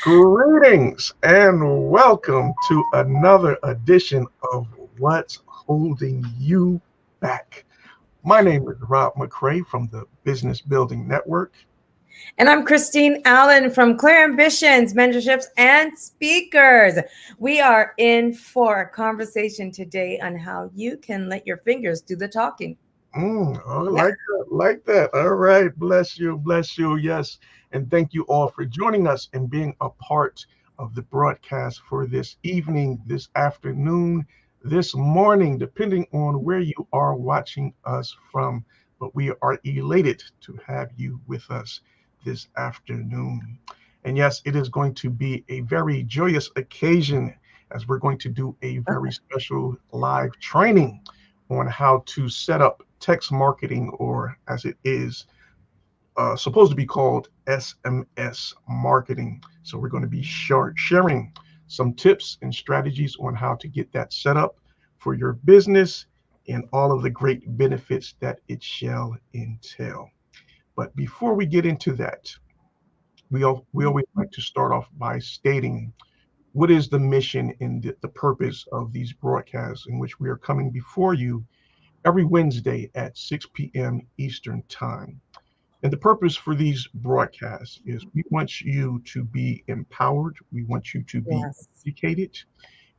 Greetings and welcome to another edition of What's Holding You Back. My name is Rob McCray from the Business Building Network. And I'm Christine Allen from Clear Ambitions, Mentorships, and Speakers. We are in for a conversation today on how you can let your fingers do the talking. Yeah. Like that. All right. Bless you. Bless you. Yes. And thank you all for joining us and being a part of the broadcast for this evening, this afternoon, this morning, depending on where you are watching us from. But we are elated to have you with us this afternoon. And yes, it is going to be a very joyous occasion as we're going to do a very special live training on how to set up text marketing, or as it is supposed to be called, SMS marketing. So we're going to be sharing some tips and strategies on how to get that set up for your business and all of the great benefits that it shall entail. But before we get into that, we always like to start off by stating what is the mission and the purpose of these broadcasts in which we are coming before you every Wednesday at 6 p.m. Eastern Time. And the purpose for these broadcasts is we want you to be empowered, we want you to be Yes. educated,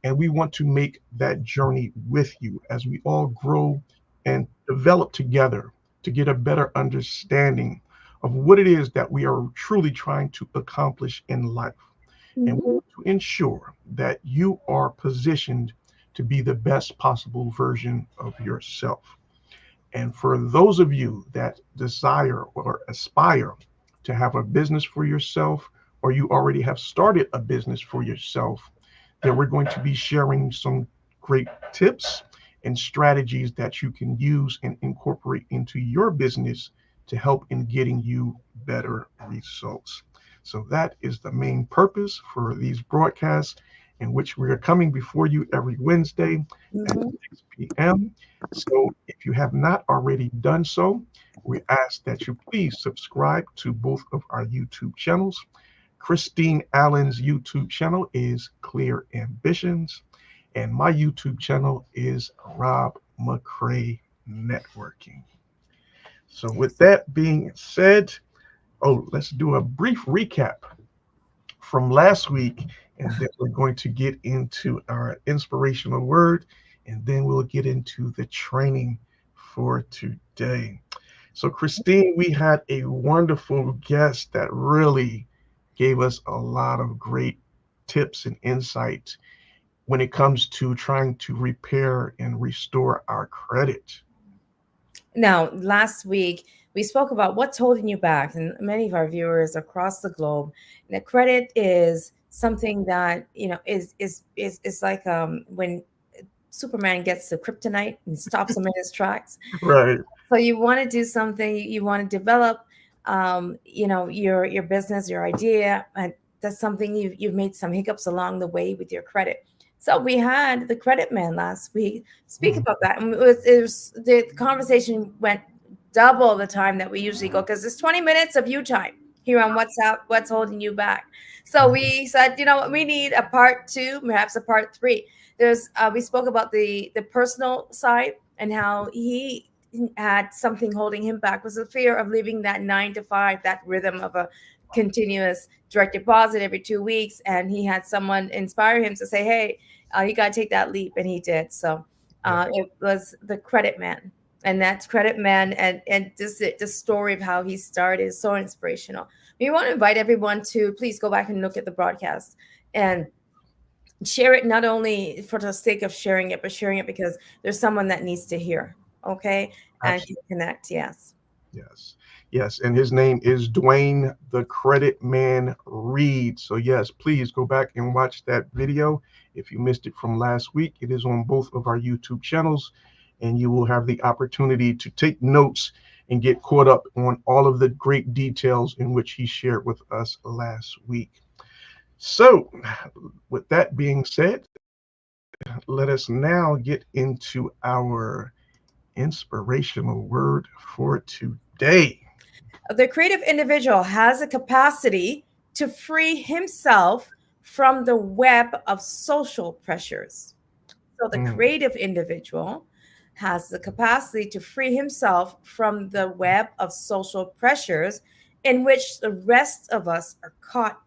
and we want to make that journey with you as we all grow and develop together to get a better understanding of what it is that we are truly trying to accomplish in life. And we want to ensure that you are positioned to be the best possible version of yourself. And for those of you that desire or aspire to have a business for yourself, or you already have started a business for yourself, then we're going to be sharing some great tips and strategies that you can use and incorporate into your business to help in getting you better results. So that is the main purpose for these broadcasts, in which we are coming before you every Wednesday at 6 p.m. So if you have not already done so, we ask that you please subscribe to both of our YouTube channels. Christine Allen's YouTube channel is Clear Ambitions, and my YouTube channel is Rob McCray Networking. So with that being said, let's do a brief recap from last week, and then we're going to get into our inspirational word, and then we'll get into the training for today. So, Christine, we had a wonderful guest that really gave us a lot of great tips and insight when it comes to trying to repair and restore our credit. Now, last week we spoke about what's holding you back, and many of our viewers across the globe, that credit is something that is like when Superman gets the kryptonite and stops him in his tracks. Right. So you want to do something, you want to develop, your business, your idea, and that's something you've made some hiccups along the way with your credit. So we had the credit man last week speak Mhm. about that, and it was the conversation went double the time that we usually go because it's 20 minutes of you time here on WhatsApp. What's holding you back? So we said, we need a part two, perhaps a part three. There's we spoke about the personal side and how he had something holding him back was the fear of leaving that 9 to 5, that rhythm of a continuous direct deposit every 2 weeks. And he had someone inspire him to say, hey, you got to take that leap. And he did. So Yeah. it was the credit man. And that's credit man. And just the story of how he started is so inspirational. We want to invite everyone to please go back and look at the broadcast and share it, not only for the sake of sharing it, but sharing it because there's someone that needs to hear. Okay. And can Absolutely. connect. Yes. Yes. Yes. And his name is Dwayne the Credit Man Reed. So, yes, please go back and watch that video. If you missed it from last week, it is on both of our YouTube channels, and you will have the opportunity to take notes and get caught up on all of the great details in which he shared with us last week. So, with that being said, let us now get into our inspirational word for today. The creative individual has a capacity to free himself from the web of social pressures. So the Mm, creative individual has the capacity to free himself from the web of social pressures in which the rest of us are caught.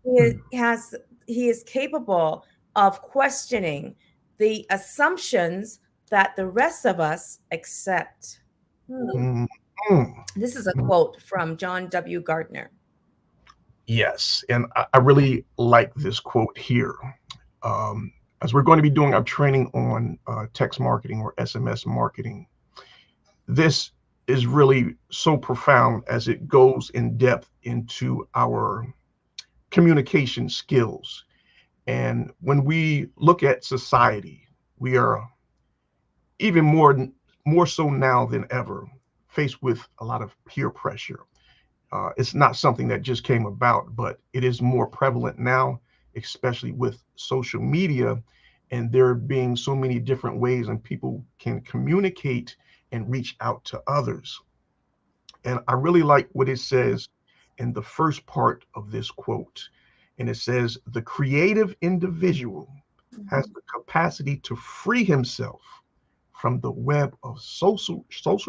He mm, has he is capable of questioning the assumptions that the rest of us accept. mm, mm, This is a mm. quote from John W. Gardner. Yes, and I really like this quote here. Um, as we're going to be doing our training on text marketing or SMS marketing, this is really so profound as it goes in depth into our communication skills. And when we look at society, we are even more so now than ever faced with a lot of peer pressure. It's not something that just came about, but it is more prevalent now, especially with social media and there being so many different ways and people can communicate and reach out to others. And I really like what it says in the first part of this quote. And it says, the creative individual has Mhm. the capacity to free himself from the web of social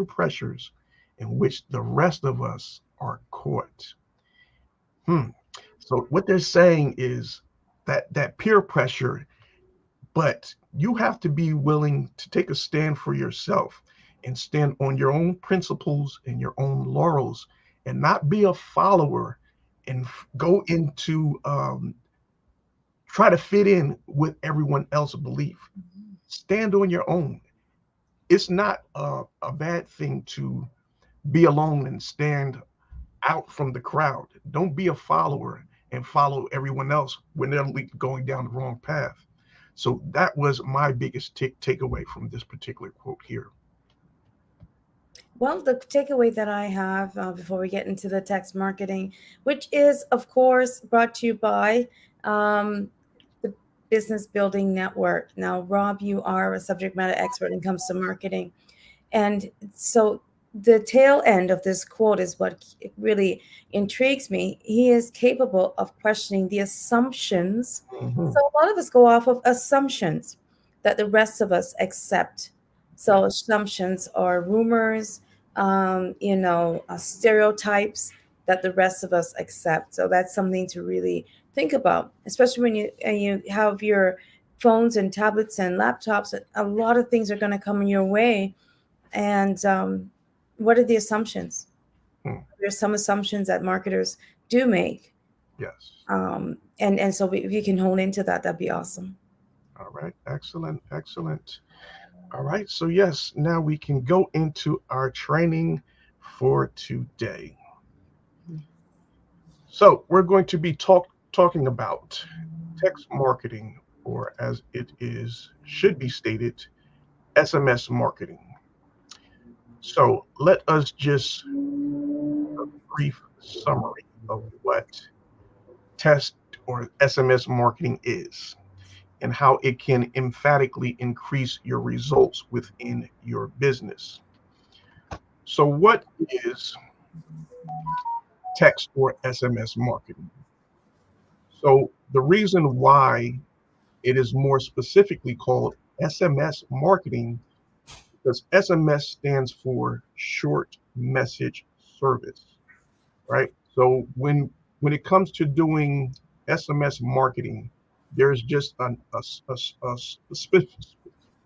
pressures in which the rest of us are caught. Hmm. So what they're saying is that peer pressure, but you have to be willing to take a stand for yourself and stand on your own principles and your own laurels and not be a follower and go into try to fit in with everyone else's belief. Stand on your own. It's not a bad thing to be alone and stand out from the crowd. Don't be a follower and follow everyone else when they're going down the wrong path. So that was my biggest takeaway from this particular quote here. Well, the takeaway that I have before we get into the text marketing, which is, of course, brought to you by um, the Business Building Network. Now, Rob, you are a subject matter expert when it comes to marketing. And so the tail end of this quote is what really intrigues me. He is capable of questioning the assumptions. Mm-hmm. So a lot of us go off of assumptions that the rest of us accept. Yeah. So assumptions are rumors, stereotypes that the rest of us accept. So that's something to really think about, especially when you have your phones and tablets and laptops. A lot of things are going to come in your way, and what are the assumptions? Mm. There's some assumptions that marketers do make. Yes. And so if you can hone into that, that'd be awesome. All right. Excellent. Excellent. All right. So yes, now we can go into our training for today. So we're going to be talking about text marketing, or as it is should be stated, SMS marketing. So let us just brief summary of what test or SMS marketing is and how it can emphatically increase your results within your business. So what is text or SMS marketing? So the reason why it is more specifically called SMS marketing because SMS stands for short message service, right? So when it comes to doing SMS marketing, there's just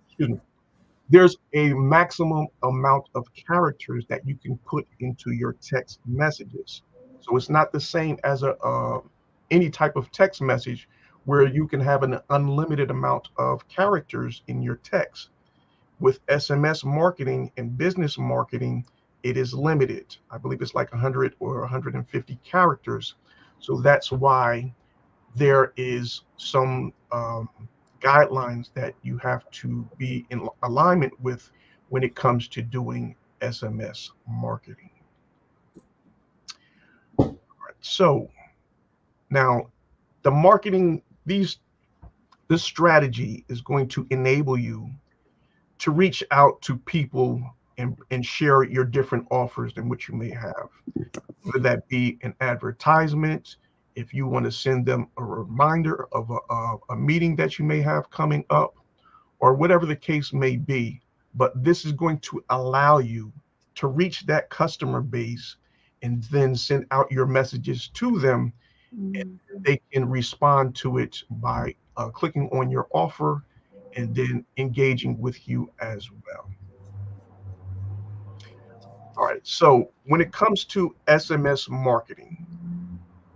excuse me, there's a maximum amount of characters that you can put into your text messages. So it's not the same as a any type of text message where you can have an unlimited amount of characters in your text. With SMS marketing and business marketing, it is limited. I believe it's like 100 or 150 characters. So that's why there is some guidelines that you have to be in alignment with when it comes to doing SMS marketing. Right. So now the marketing, this strategy is going to enable you to reach out to people and share your different offers in which you may have, whether that be an advertisement, if you want to send them a reminder of a meeting that you may have coming up, or whatever the case may be. But this is going to allow you to reach that customer base and then send out your messages to them. And Mm. they can respond to it by clicking on your offer and then engaging with you as well. All right. So when it comes to SMS marketing,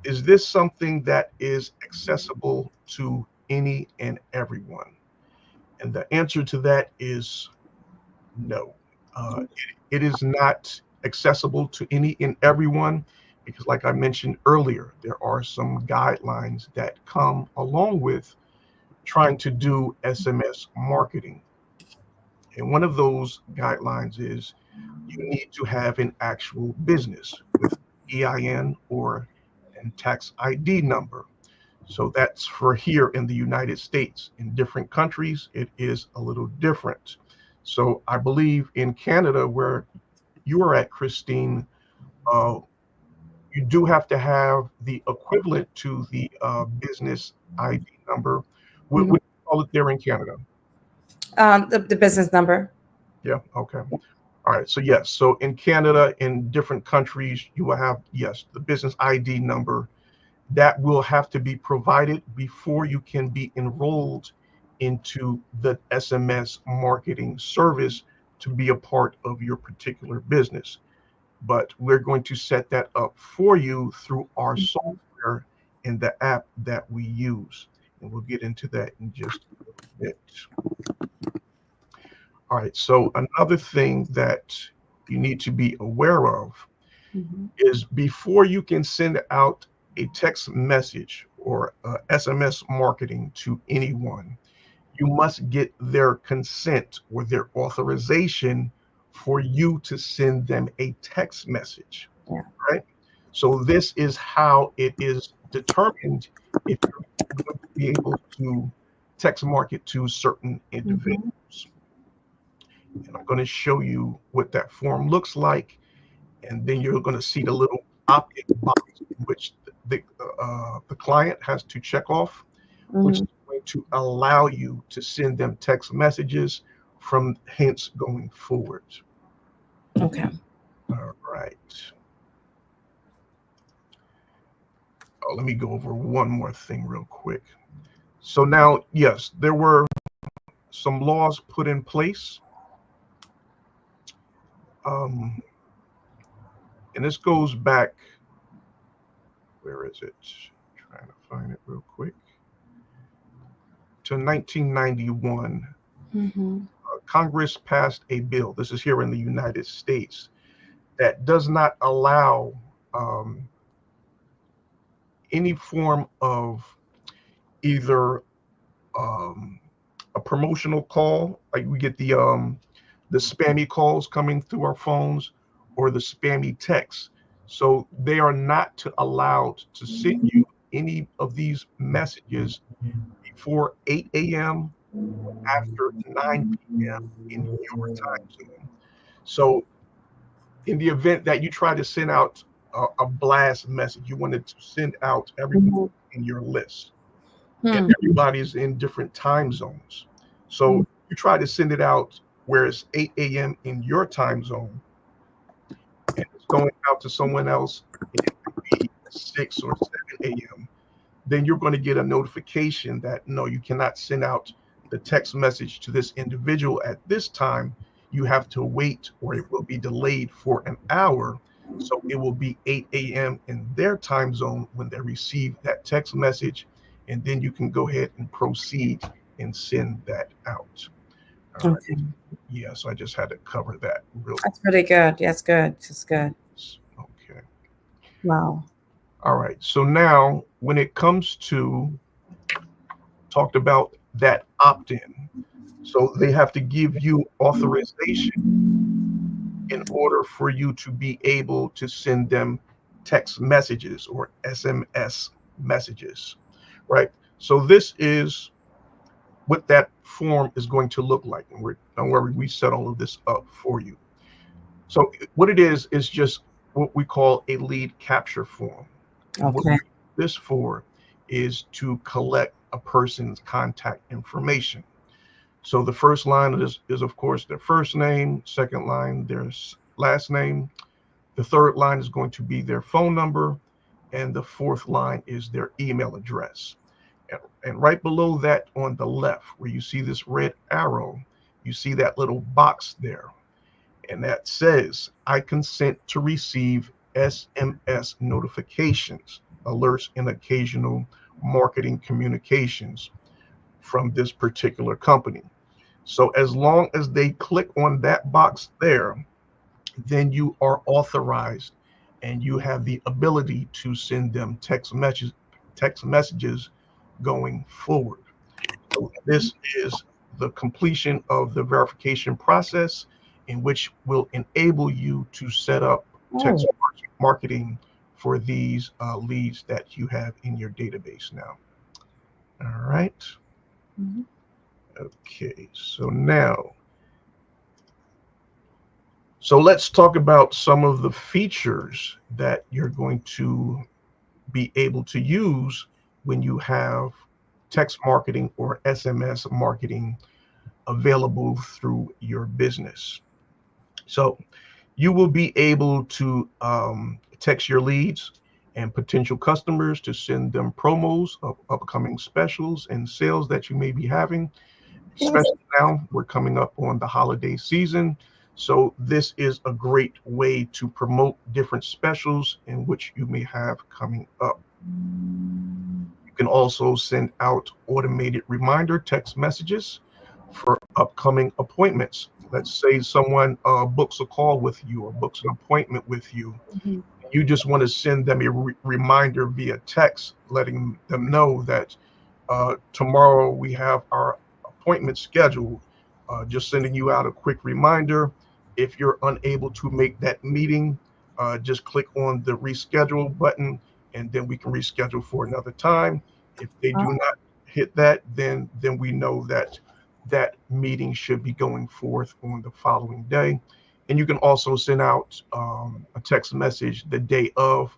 is this something that is accessible to any and everyone? And the answer to that is no. It is not accessible to any and everyone because, like I mentioned earlier, there are some guidelines that come along with trying to do SMS marketing. And one of those guidelines is you need to have an actual business with EIN or and tax ID number. So that's for here in the United States. In different countries, it is a little different. So I believe in Canada, where you are at, Christine, uh, you do have to have the equivalent to the business ID number. What Mhm. do you call it there in Canada? The business number. Yeah, okay. All right, so yes, so in Canada, in different countries, you will have, yes, the business ID number that will have to be provided before you can be enrolled into the SMS marketing service to be a part of your particular business. But we're going to set that up for you through our software and the app that we use. And we'll get into that in just a little bit. All right, so another thing that you need to be aware of Mhm. is before you can send out a text message or SMS marketing to anyone, you must get their consent or their authorization for you to send them a text message, Yeah. right? So this is how it is determined if you're going to be able to text market to certain Mhm. individuals. And I'm going to show you what that form looks like, and then you're going to see the little opt-in box in which the client has to check off, which Mhm. is going to allow you to send them text messages from hence going forward. Okay. All right. Oh, let me go over one more thing real quick. So now, yes, there were some laws put in place. Um, and this goes back, where is it? Trying to find it real quick. To 1991. Mhm. Congress passed a bill, this is here in the United States, that does not allow any form of either um, a promotional call, like we get the spammy calls coming through our phones, or the spammy texts. So they are not allowed to send you any of these messages before 8 a.m. after 9 p.m. in your time zone. So in the event that you try to send out a blast message, you wanted to send out everyone Mhm. in your list, and Hmm. everybody's in different time zones. So you try to send it out where it's 8 a.m. in your time zone, and it's going out to someone else, and it could be 6 or 7 a.m. Then you're going to get a notification that no, you cannot send out the text message to this individual at this time. You have to wait, or it will be delayed for an hour. So it will be 8 a.m. in their time zone when they receive that text message. And then you can go ahead and proceed and send that out. All right. Okay. Yeah, so I just had to cover that real That's pretty good. That's good. That's good. quick. Okay. Wow. All right. So now when it comes to talked about that opt-in, so they have to give you authorization in order for you to be able to send them text messages or SMS messages, right? So this is what that form is going to look like. And don't worry, we set all of this up for you. So what it is just what we call a lead capture form. And what we Okay. use this for is to collect a person's contact information. So the first line is of course their first name, second line their last name, the third line is going to be their phone number, and the fourth line is their email address. And right below that on the left, where you see this red arrow, you see that little box there. And that says, I consent to receive SMS notifications, alerts, and occasional marketing communications from this particular company. So as long as they click on that box there, then you are authorized and you have the ability to send them text messages going forward. So this is the completion of the verification process, in which will enable you to set up text Oh. marketing for these leads that you have in your database now. All right. Mhm. Okay. So let's talk about some of the features that you're going to be able to use when you have text marketing or SMS marketing available through your business. So you will be able to text your leads and potential customers to send them promos of upcoming specials and sales that you may be having, Yes. especially now we're coming up on the holiday season. So this is a great way to promote different specials in which you may have coming up. You can also send out automated reminder text messages for upcoming appointments. Let's say someone books a call with you or books an appointment with you. Mhm. You just want to send them a reminder via text, letting them know that tomorrow we have our appointment scheduled. Just sending you out a quick reminder. If you're unable to make that meeting, just click on the reschedule button, and then we can reschedule for another time. If they do Oh. not hit that, then we know that that meeting should be going forth on the following day. And you can also send out a text message the day of.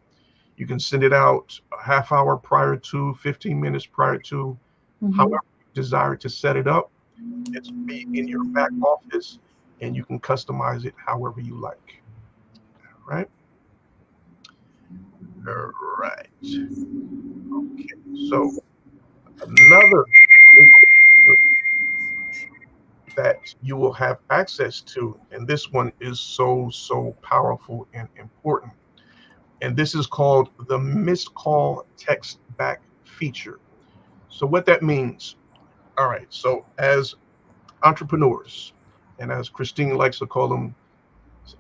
You can send it out a half hour prior to, 15 minutes prior to, Mhm. however you desire to set it up. It's be in your back office, and you can customize it however you like. All right. All right. Okay. So another that you will have access to, and this one is so powerful and important. And this is called the missed call text back feature. So what that means, all right, so as entrepreneurs, and as Christine likes to call them,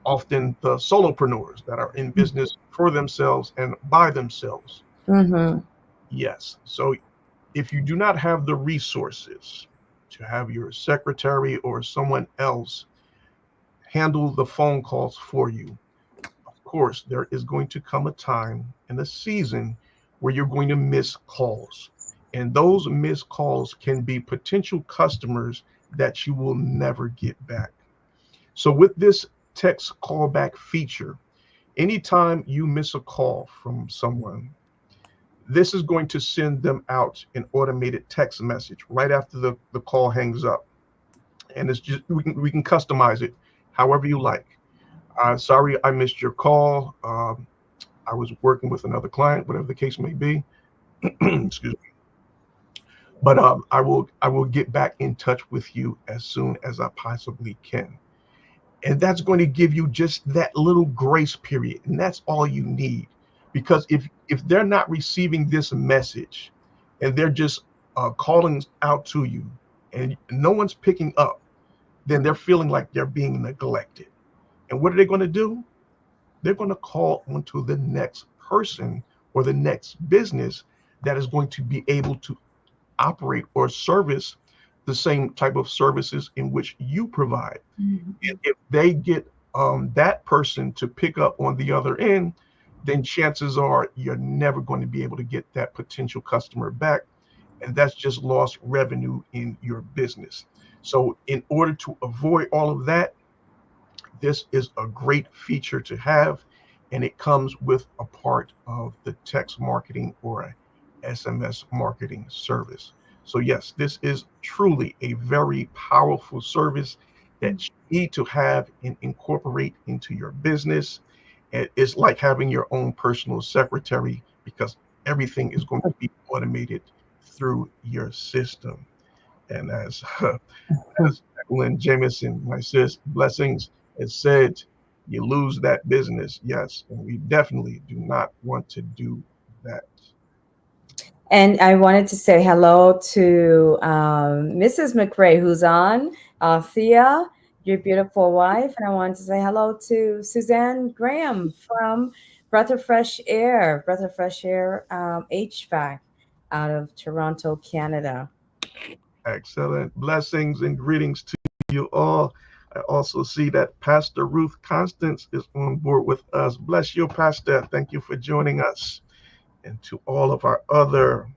often the solopreneurs that are in business for themselves and by themselves. Mhm. Yes. So if you do not have the resources to have your secretary or someone else handle the phone calls for you, of course, there is going to come a time in a season where you're going to miss calls. And those missed calls can be potential customers that you will never get back. So, with this text callback feature, anytime you miss a call from someone, this is going to send them out an automated text message right after the call hangs up. And it's just we can customize it however you like. Sorry, I missed your call. I was working with another client, whatever the case may be. Excuse me. But I will get back in touch with you as soon as I possibly can. And that's going to give you just that little grace period, and that's all you need. Because if they're not receiving this message, and they're just calling out to you, and no one's picking up, then they're feeling like they're being neglected. And what are they going to do? They're going to call onto the next person or the next business that is going to be able to operate or service the same type of services in which you provide. And Mhm. if they get that person to pick up on the other end, then chances are you're never going to be able to get that potential customer back. And that's just lost revenue in your business. So, in order to avoid all of that, this is a great feature to have, and it comes with a part of the text marketing or a SMS marketing service. So yes, this is truly a very powerful service that you need to have and incorporate into your business. And it's like having your own personal secretary because everything is going to be automated through your system. And as Jacqueline Jameson, my sis, blessings, has said, you lose that business. Yes, and we definitely do not want to do that. And I wanted to say hello to Mrs. McCray, who's on, Thea, your beautiful wife. And I wanted to say hello to Suzanne Graham from Breath of Fresh Air HVAC out of Toronto, Canada. Excellent. Blessings and greetings to you all. I also see that Pastor Ruth Constance is on board with us. Bless you, Pastor. Thank you for joining us. And to all of our other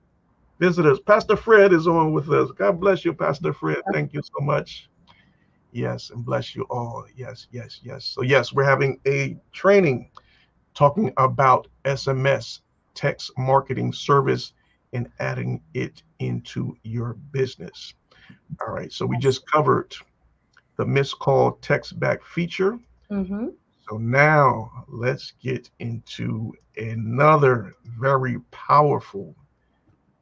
visitors, Pastor Fred is on with us. God bless you, Pastor Fred. Thank you so much. Yes, and bless you all. Yes, yes, yes. So, yes, we're having a training talking about SMS, text marketing service, and adding it into your business. All right, so we just covered the missed call text back feature. Mm-hmm. So now let's get into another very powerful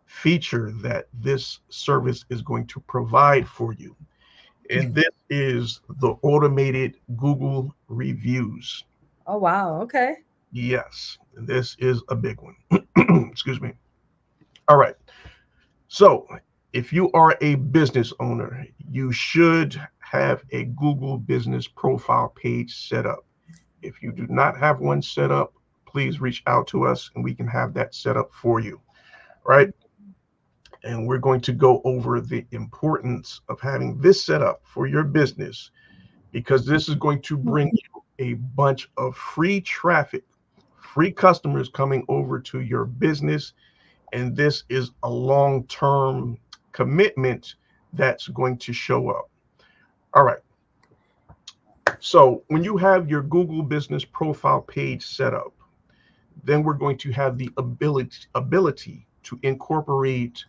feature that this service is going to provide for you. And this is the automated Google reviews. Oh, wow. Okay. Yes, this is a big one. Excuse me. All right. So, if you are a business owner, you should have a Google business profile page set up. If you do not have one set up, please reach out to us and we can have that set up for you. Right. And we're going to go over the importance of having this set up for your business because this is going to bring you a bunch of free traffic, free customers coming over to your business. And this is a long-term commitment that's going to show up. All right. So when you have your Google business profile page set up, then we're going to have the ability to incorporate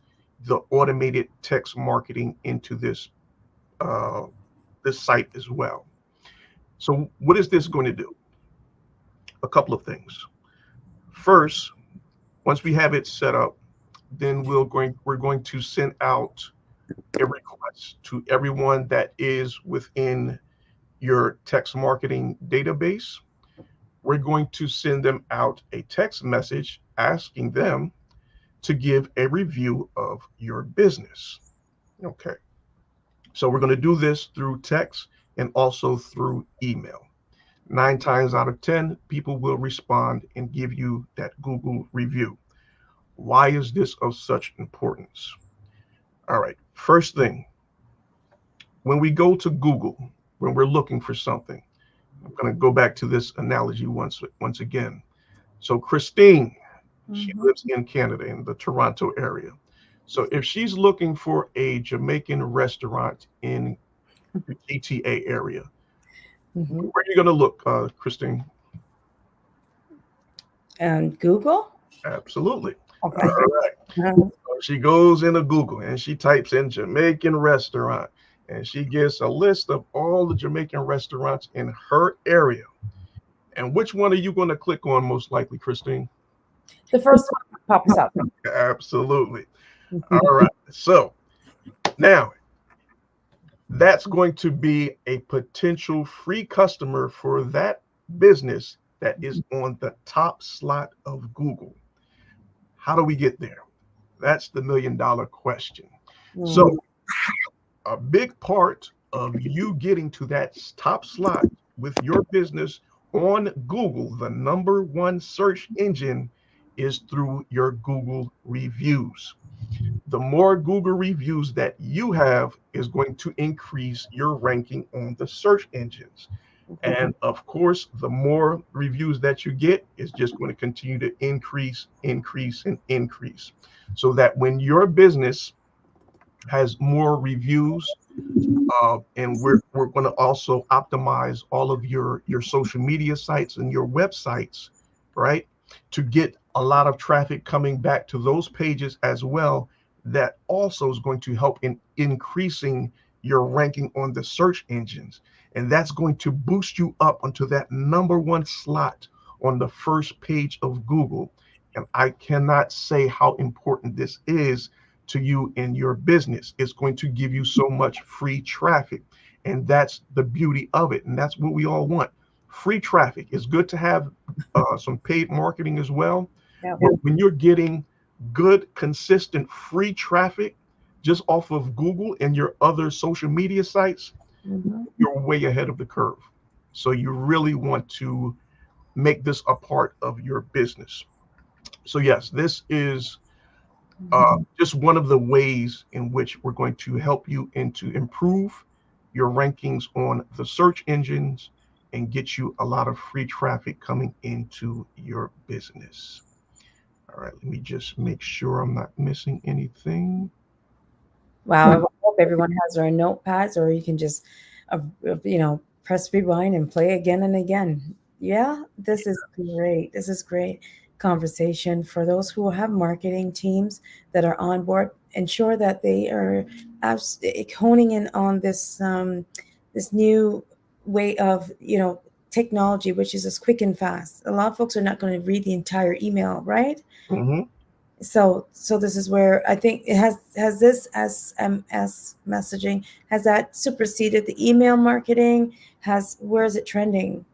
the automated text marketing into this site as well. So what is this going to do? A couple of things. First, once we have it set up, then we're going to send out a request to everyone that is within your text marketing database. We're going to send them out a text message asking them to give a review of your business. Okay. So we're going to do this through text and also through email. 9 times out of 10, people will respond and give you that Google review. Why is this of such importance? All right. First thing, when we go to Google, when we're looking for something, I'm going to go back to this analogy once again. So Christine, she lives in Canada in the Toronto area. So if she's looking for a Jamaican restaurant in the GTA area, where are you going to look, Christine? And Google? Absolutely. Okay. All right. So she goes into Google and she types in Jamaican restaurant and she gets a list of all the Jamaican restaurants in her area. And which one are you going to click on most likely, Christine? The first one pops up. Absolutely. All right. So now that's going to be a potential free customer for that business that is on the top slot of Google. How do we get there? That's the $1,000,000 question. So a big part of you getting to that top slot with your business on Google, the #1 search engine, is through your Google reviews. The more Google reviews that you have is going to increase your ranking on the search engines. And of course, the more reviews that you get is just going to continue to increase, increase, and increase. So that when your business has more reviews, and we're going to also optimize all of your social media sites and your websites, right, to get a lot of traffic coming back to those pages as well. That also is going to help in increasing your ranking on the search engines, and that's going to boost you up onto that number one slot on the first page of Google. And I cannot say how important this is to you in your business. It's going to give you so much free traffic. And that's the beauty of it. And that's what we all want. Free traffic. It's good to have some paid marketing as well. Yeah. But when you're getting good, consistent free traffic just off of Google and your other social media sites, Mhm. you're way ahead of the curve. So you really want to make this a part of your business. So, yes, this is Mhm. just one of the ways in which we're going to help you and to improve your rankings on the search engines and get you a lot of free traffic coming into your business. All right, let me just make sure I'm not missing anything. Wow, I hope everyone has their notepads, or you can just, press rewind and play again and again. Yeah, this is great. This is great conversation for those who have marketing teams that are on board. Ensure that they are honing in on this new way of technology, which is as quick and fast. A lot of folks are not going to read the entire email, right? Hmm. So this is where I think it has this SMS messaging, has that superseded the email marketing? Has Where is it trending?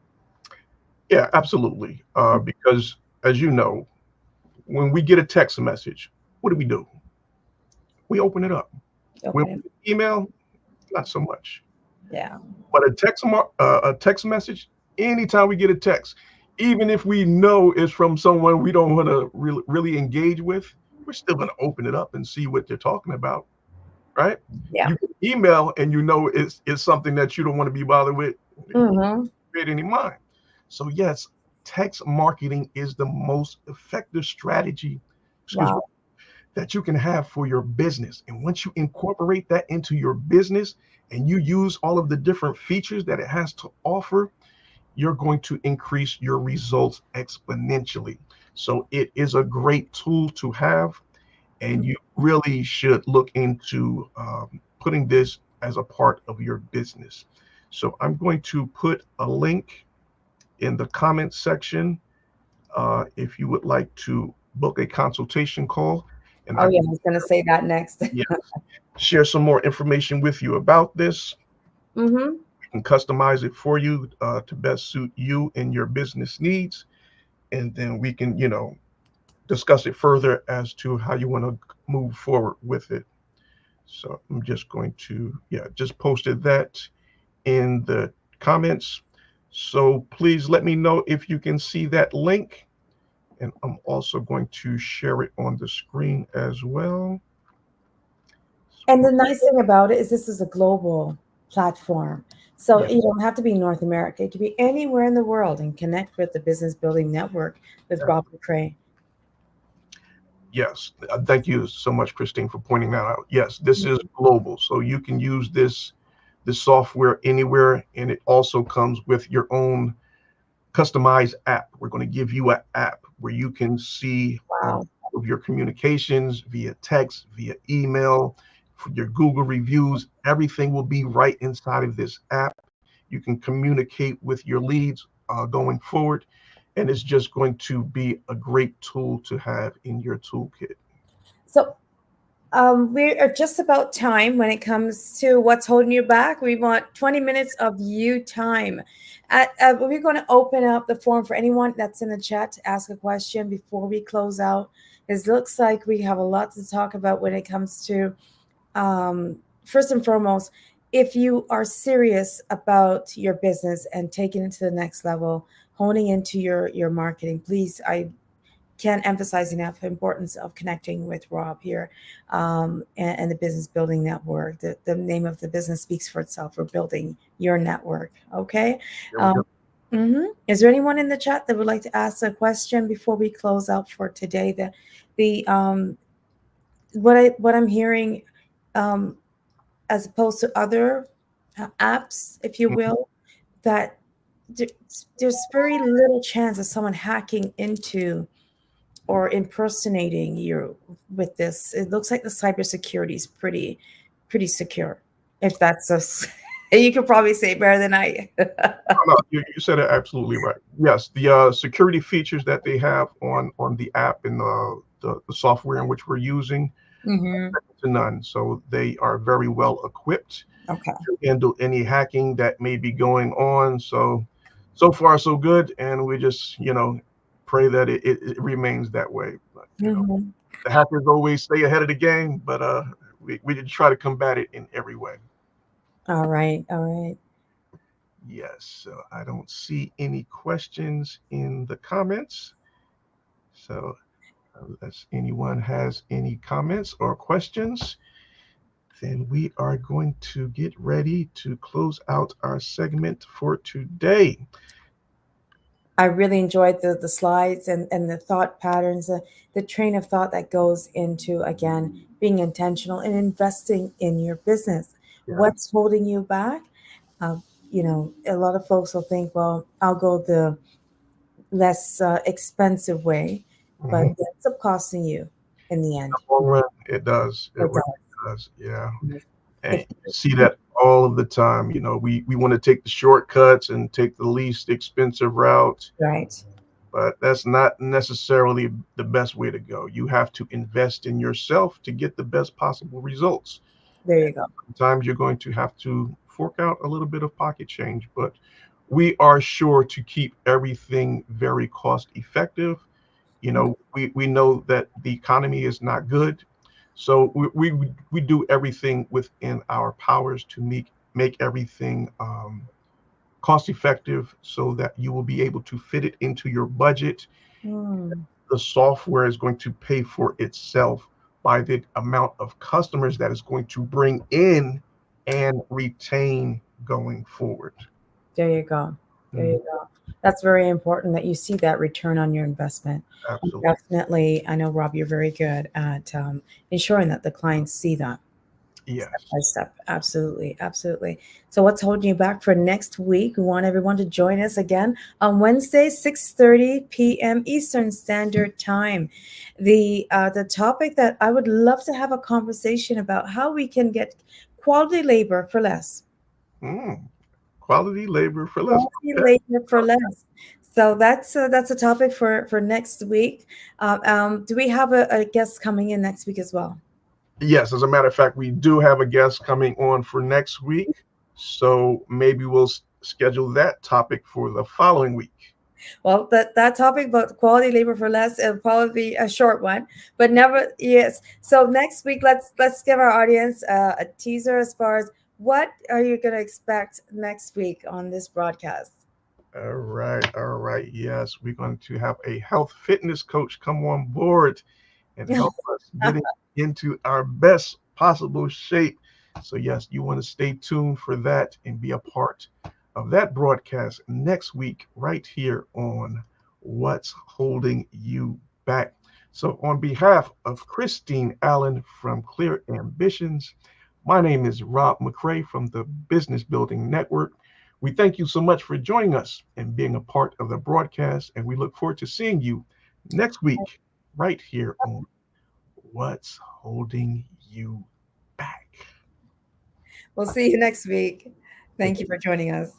Yeah, absolutely. Because as you know, when we get a text message, what do? We open it up. When Okay. we get email, not so much. Yeah. But a text message, anytime we get a text, even if we know it's from someone we don't want to really engage with, we're still going to open it up and see what they're talking about, right? Yeah. You can email and you know it's something that you don't want to be bothered with, Mm-hmm. create any mind. So yes, text marketing is the most effective strategy, excuse me, Wow. that you can have for your business. And once you incorporate that into your business and you use all of the different features that it has to offer, you're going to increase your results exponentially. So it is a great tool to have, and you really should look into putting this as a part of your business. So I'm going to put a link in the comment section if you would like to book a consultation call. And Oh I yeah, I was gonna say that next. yeah, share some more information with you about this. Mm-hmm. We can customize it for you to best suit you and your business needs. And then we can, discuss it further as to how you want to move forward with it. So I'm just going to, yeah, just posted that in the comments. So please let me know if you can see that link. And I'm also going to share it on the screen as well. And the nice thing about it is this is a global platform. So Yes, you don't have to be North America. It could be anywhere in the world and connect with the Business Building Network with Rob McCray. yes. Thank you so much, Christine, for pointing that out. Yes, this is global, so you can use this software anywhere, and it also comes with your own customized app. We're going to give you an app where you can see Wow. of your communications via text, via email, for your Google reviews. Everything will be right inside of this app. You can communicate with your leads going forward, and it's just going to be a great tool to have in your toolkit. So we are just about time when it comes to what's holding you back. We want 20 minutes of you time. We're going to open up the forum for anyone that's in the chat to ask a question before we close out. It looks like we have a lot to talk about when it comes to, first and foremost, if you are serious about your business and taking it to the next level, honing into your marketing, please, I can't emphasize enough the importance of connecting with Rob here, and the Business Building Network. The name of the business speaks for itself. We're building your network. Okay. There we go. Um, Is there anyone in the chat that would like to ask a question before we close out for today? The what I'm hearing um, as opposed to other apps, if you will, that there's very little chance of someone hacking into or impersonating you with this. It looks like the cybersecurity is pretty secure. If that's a, you could probably say it better than I. No, you said it absolutely right. Yes, the security features that they have on the app and the software in which we're using, Mm-hmm. to none. So they are very well equipped Okay. to handle any hacking that may be going on. So far so good, and we just pray that it remains that way. But Mm-hmm. the hackers always stay ahead of the game, but we did try to combat it in every way. All right. All right. Yes, so I don't see any questions in the comments. So unless anyone has any comments or questions, then we are going to get ready to close out our segment for today. I really enjoyed the slides and the thought patterns, the train of thought that goes into, again, being intentional and investing in your business. Yeah. What's holding you back? Uh, a lot of folks will think, well, I'll go the less expensive way, but Mhm. it ends up costing you in the end. Long run, it does. It It really does. does. Yeah. And If you see that all of the time. We want to take the shortcuts and take the least expensive route, right, but that's not necessarily the best way to go. You have to invest in yourself to get the best possible results. there you go. Sometimes you're going to have to fork out a little bit of pocket change, but we are sure to keep everything very cost effective. We know that the economy is not good, so we do everything within our powers to make everything cost effective so that you will be able to fit it into your budget. Hmm. The software is going to pay for itself by the amount of customers that is going to bring in and retain going forward. There you go. There Mhm. you go. That's very important that you see that return on your investment. Absolutely. Definitely, I know, Rob, you're very good at ensuring that the clients see that step Yes. by step. Absolutely, absolutely. So, what's holding you back for next week? We want everyone to join us again on Wednesday, 6:30 p.m. Eastern Standard Time. The topic that I would love to have a conversation about how we can get quality labor for less. Mm. Quality labor for less. Quality Okay. labor for less. So that's a topic for next week. Do we have a guest coming in next week as well? Yes, as a matter of fact, we do have a guest coming on for next week. So maybe we'll schedule that topic for the following week. Well, that topic about quality labor for less will probably be a short one, but never, yes. So next week, let's give our audience a teaser as far as what are you going to expect next week on this broadcast. All right. All right. Yes, we're going to have a health fitness coach come on board and help us getting into our best possible shape. So, yes, you want to stay tuned for that and be a part of that broadcast next week, right here on What's Holding You Back. So, on behalf of Christine Allen from Clear Ambitions, my name is Rob McCray from the Business Building Network. We thank you so much for joining us and being a part of the broadcast, and we look forward to seeing you next week right here on What's Holding You Back. We'll see you next week. Take Thank you for joining us.